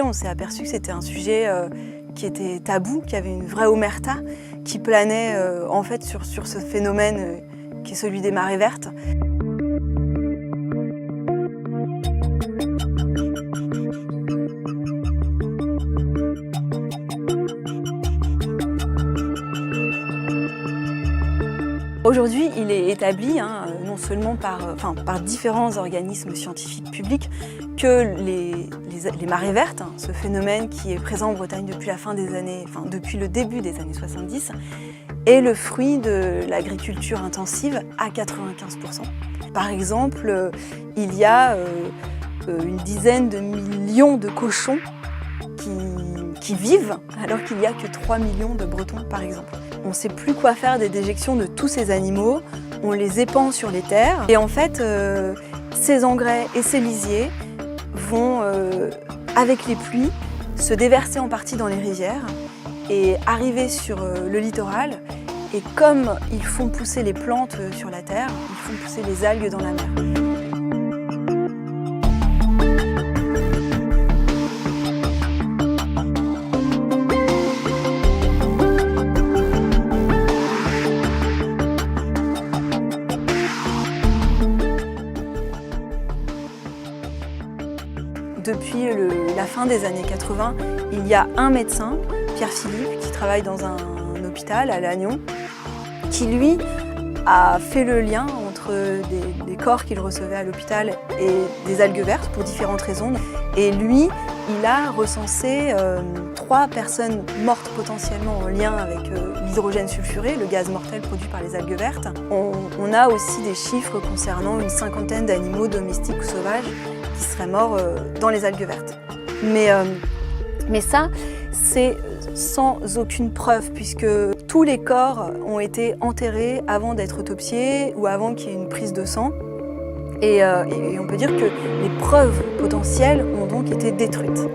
on s'est aperçu que c'était un sujet qui était tabou, qu'il y avait une vraie omerta qui planait en fait sur ce phénomène qui est celui des marées vertes. Aujourd'hui, il est établi, non seulement par différents organismes scientifiques publics, que les marées vertes, ce phénomène qui est présent en Bretagne depuis depuis le début des années 70, est le fruit de l'agriculture intensive à 95%. Par exemple, il y a une dizaine de millions de cochons qui vivent, alors qu'il n'y a que 3 millions de Bretons, par exemple. On ne sait plus quoi faire des déjections de tous ces animaux, on les épand sur les terres, et en fait, ces engrais et ces lisiers vont, avec les pluies, se déverser en partie dans les rivières et arriver sur le littoral. Et comme ils font pousser les plantes sur la terre, ils font pousser les algues dans la mer. Depuis la fin des années 80, il y a un médecin, Pierre Philippe, qui travaille dans un hôpital à Lannion, qui lui a fait le lien entre des corps qu'il recevait à l'hôpital et des algues vertes pour différentes raisons. Et lui, il a recensé 3 personnes mortes potentiellement en lien avec l'hydrogène sulfuré, le gaz mortel produit par les algues vertes. On a aussi des chiffres concernant une 50aine d'animaux domestiques ou sauvages qui seraient morts dans les algues vertes. Mais ça, c'est sans aucune preuve, puisque tous les corps ont été enterrés avant d'être autopsiés ou avant qu'il y ait une prise de sang. Et on peut dire que les preuves potentielles ont donc été détruites.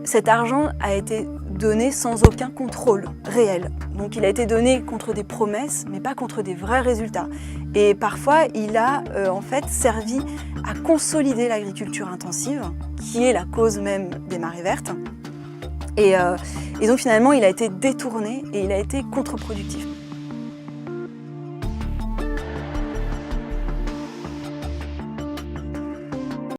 Cet argent a été donné sans aucun contrôle réel. Donc il a été donné contre des promesses, mais pas contre des vrais résultats. Et parfois, il a en fait servi à consolider l'agriculture intensive, qui est la cause même des marées vertes. Et donc finalement, il a été détourné et il a été contre-productif.